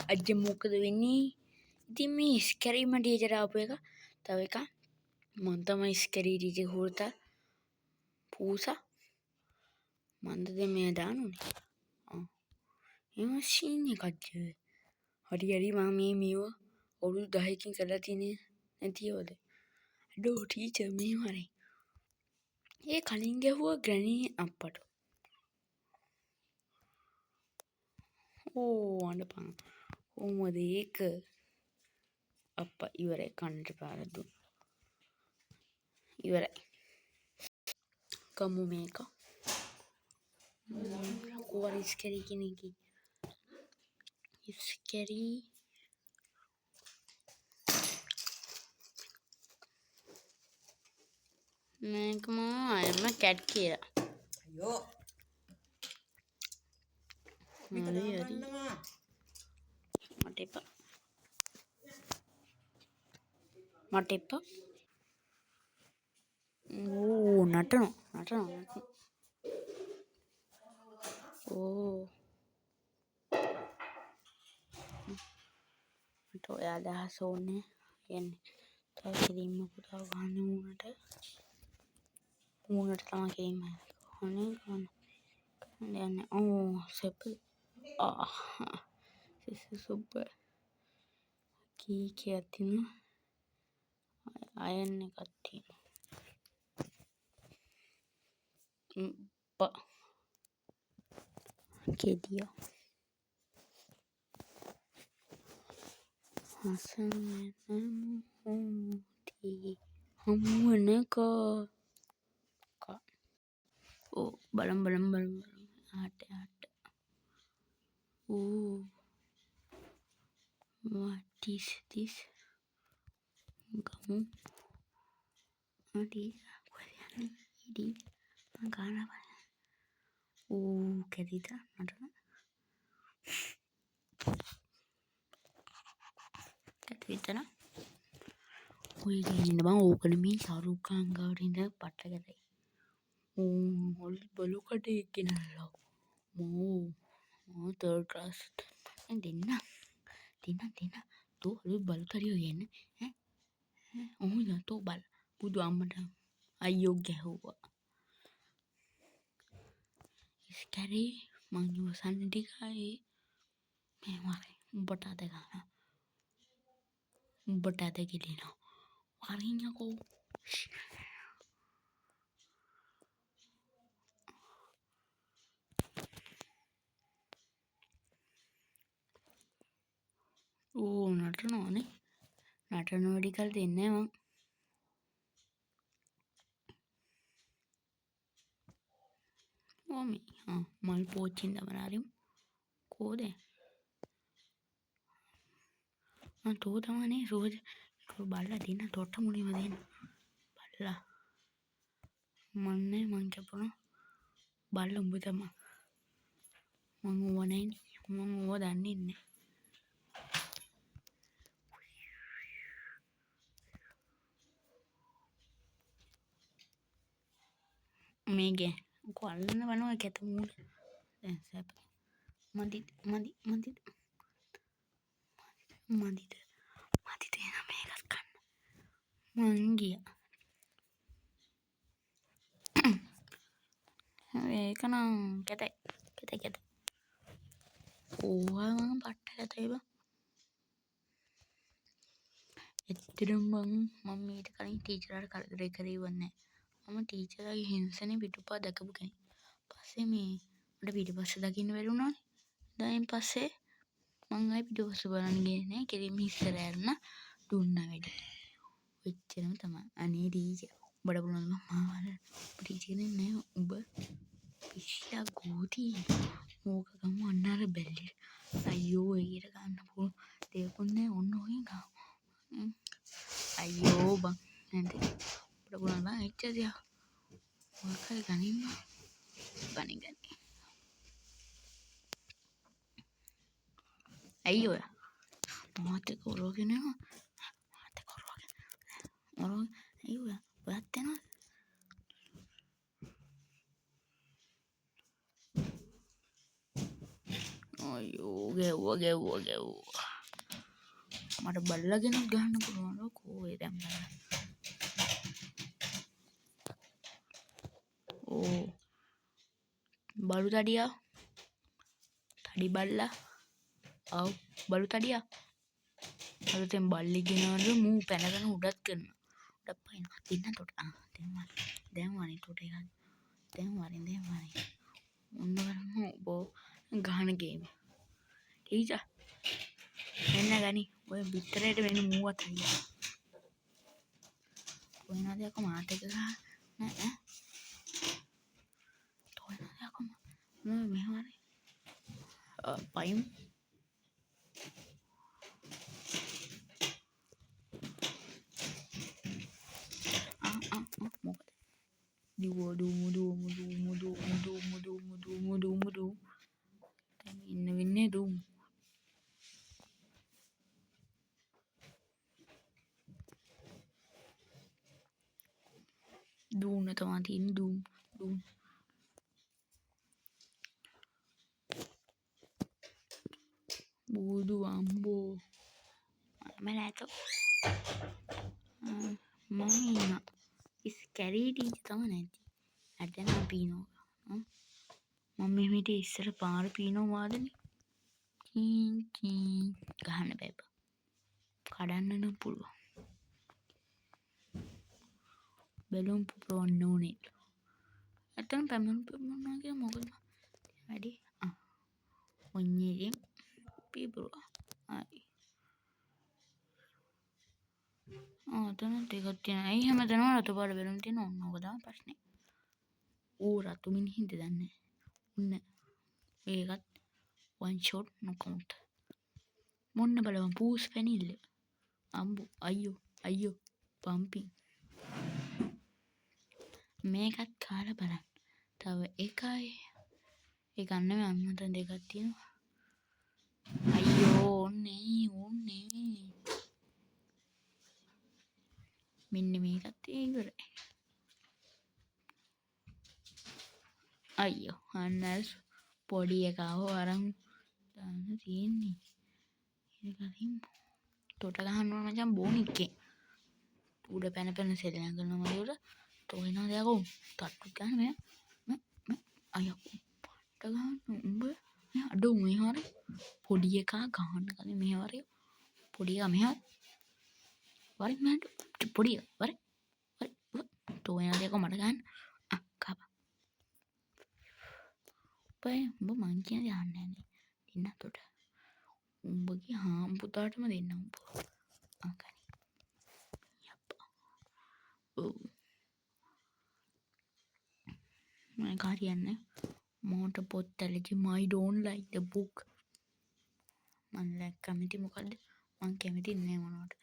අද මොකද වෙන්නේ? ඉතින් මේ ස්කැරීම ටීචර් ආපු එක තව එකක් මම තමයි ස්කැරී ටීචර් හොරතා පූසා මන්ද මේ දානුනේ එම සීන් එකක් හරි මම මේ මේව අවුරුදු 10කින් කරලා තියෙන්නේ නැතිවද අඩෝ ටීචර් මේ වරේ ඒ කලින් ගැහුවා ග්‍රැනී අප්පට ඕ අඬපන් කොහොමද ඒක අප්පා ඉවරයි කන්නට පාර දුන්න ඉවරයි කමු මේක කොහොර ස්කැරී කෙනෙක් ස්කැරී මේක මම අයම කැට් කියලා අයියෝ හරි මට එපා ඕ නටනවා ඕ මට ඔය අදහස ඕනේ කියන්නේ තව කිරීම පුතාව ගන්න මූණට තමයි කිරීම යන්නේ ඕ සෙප් සුපර් කීකයක් තියෙනවා අයන් එකක් තියෙනවා කෙදිය හසනමුති හමුවනක ඕ බලම් ආට ඕ what is this ගමු අඩි කොහේ ඉඩි ගාන ඕ කැදිද නටන කැදිතන ඔය ඉන්න බං ඕකන මේ ශාරුඛ් ඛාන් ගාවට ඉඳ පට්ට කරයි හොල් බලු කටේ ගෙනල්ලා මෝ තර්ඩ් ක්ලාස් දෙන්න තෝ හලු බලු තරියෝ යන්න ඔහු තෝ බල බුදු අම්මට අයියෝ ගැහුවා ස්කැරී මං ඉවසන්න ටිකයි මේ වරේ උඹට අද ගන්න උඹට අද ගෙලිනවා වරින්යකෝ ඕ නටනවානේ නටන වැඩි කල් දෙන්නේ මං ඕමි මල් පෝච්චින් දමනාරිම් කෝදේ තෝ තමනේ රෝජ බල්ලා දෙන්න තොට මුලිම දෙන්න බල්ලා මන්නේ මං කැපුණ බල්ල උඹ තමා මං ඕවනයි මං ඕව දන්නන්නේ මේගේ කොල්ලන්න වනුව කැත මූල සැප මදිට මදිට එන මේකත් කන්න මංගිය ඒකනම් කැත ඕවා පට්ට කැතයිබ එතරම් බං මම මීට කලින් ටීචරට කරදරේ කරේ වන්නේ මම ටීචරගේ හිංසනේ පිටුපා දැකපු කෙනෙක් පස්සේ මේ මට පිටිපස්ස දකින්න බැරුණානේ දැන් පස්සේ මං ආයි පිටිපස්ස බලන්න ගියේ නෑ කෙලින්ම ඉස්සර යන්න දුන්නා වැඩි ඔච්චරම තමයි අනේ ටීචර් උඹට පුළුවන් නම් මාවල ටීචර් කෙනෙක් නෑ උඹ පිස්සලා ගෝති ඕක ගමු අන්න අර බැල්ලි අයියෝ එකට ගන්න පුළුවන් දෙයක්වත් නෑ ඔන්න ඔය ගා අයියෝ බං නැන්ද උඹට පුළුවන් බං එච්චර දෙයක් මොකක්ද ගනින්න ගනි ඇයි ඔය මාත් එක්ක ඔරවගෙන යනවා ඇයි ඔය ඔයත් යනවා අයියෝ ගැව්වා. මට බල්ලගෙනත් ගහන්න පුළුවන් කෝවේ දැන් බලන්න. ඕ බලු තඩියා තඩි බල්ලා ආව් බලු තඩියා අලුතෙන් බල්ලි ගෙනවලු මූ පැනගෙන උඩත් කරනවා. උඩ පයින් දෙන්න තොට දැන් වරි තොට එකක් දැන් වරි ඔන්න කරන්න බෝ ගහන ගේම. ටීචර් එන්න ගනි ඔය බිත්තරයට වෙන මූවත් හරියට. කොහෙනද යකෝ මාත් එක ගහ නෑ කොහෙනද යකෝ මෙහෙම පයින් මොකද මුදු ඉන්න වෙන්නේ දුම් දූන්න තමා තියෙන්නේ දූම් බුදු අම්බෝ මම නැතෝ මම ඉන්න ස්කැරී ටීචර් තමයි නැති ඇත්තනම් පීනෝ මම මෙහෙට ඉස්සර පාර පීනෝ වාදනේ ගහන්න බෑ කඩන්න නම් පුළුවන් බැලුම් පුපුරවන්න ඕනේ ඇත්තනම් පැමරුම් කියලා මොකද වැඩි ඔන්නේ පිපුරුවා හරි තන ටිකක් තියෙනවා ඇයි හැමතැනම රතු පාට බැලුම් තියෙන ඔන්න ඕක තමයි ප්‍රශ්නේ ඌ රතු මිනිහින්ද දන්නේ ඔන්න ඒකත් one shot no count මොන්න බලවන් පූස් පැනිල්ල අම්බු අයියෝ පම්පින් මේකත් කාලා බලන්න තව එකයි ඒ ගන්න මේ අන්නතන දෙකක් තියෙනවා අයියෝ ඔන්නේ මෙන්න මේකත් ඉවරයි අයියෝ අන්නස් පොඩි එකව අරන් දාන්න තියෙන්නේ ඒක කලින් තොට ගහන්න ඕන මචං බෝනික්කේ උඩ පැන සෙල්ලම් කරනවා මගේ උඩ තෝිනා දෙයක්ෝ තට්ටු ගන්න මෙයා අයියෝ පට්ට ගන්න උඹ අඩෝ මේ හරි පොඩි එකා ගහන්න කලින් මේ වරේ පොඩි එකා මෙහා වරි මට පොඩි වරි තෝිනා දෙයක්ෝ මට ගන්න කපා උඹ මං කියන දේ අහන්නේ නැහැ දෙන්න තොට උඹගේ හාම්පුතාටම දෙන්න උඹ අකනි යප්පා මම කාරියන්නේ මෝට පොත් ඇලජි my don't like the book මම කැමති මොකද්ද මං කැමති නෑ මොනවට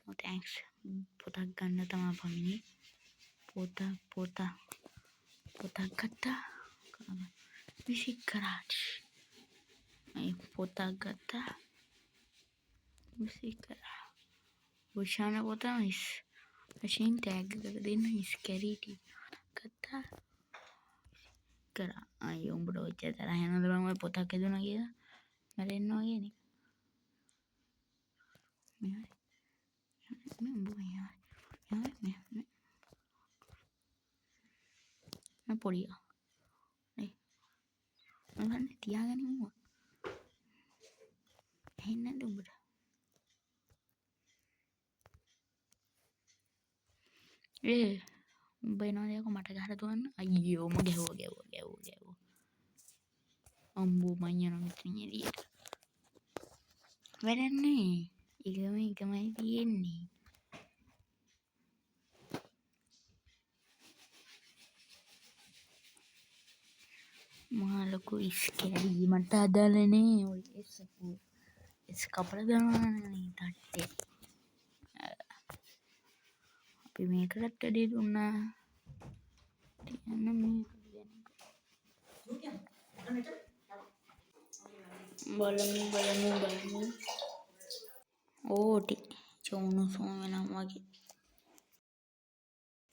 oh thanks පොතක් ගන්න තමයි පමිනේ පොතක් ගත්තා විසික් කරාච් මේ පොතක් ගත්තා විසික් කරා උෂාන පොත මැෂින් ටැග් එක දෙන්න ස්කැරිටි ගත්තා කරා අයියෝ උඹට ඔච්චර තරහ යනවද බං ඔය පොතක් හදුනා කියලා මැරෙන්න වගේ නේ මේ උඹ මේ පොඩියා මම තියාගන්න ඕන එහෙන්නද උඹට උඹ එනවා දෙයක මට ගහලා දුවන්න අයියෝ මම ගැහුවා අම්බෝ මං යනවා මෙතනින් එළියට වැඩන්නේ එකමයි තියෙන්නේ මහා ලොකු ඉස්කැරීමට අදාළනේ ඔය එස් කපලා දානවනේ තට්ටේ අපි මේකට වැඩි දුන්නා තියන්න මේ බලමු ඕටි චෝනු සෝම නම් වගේ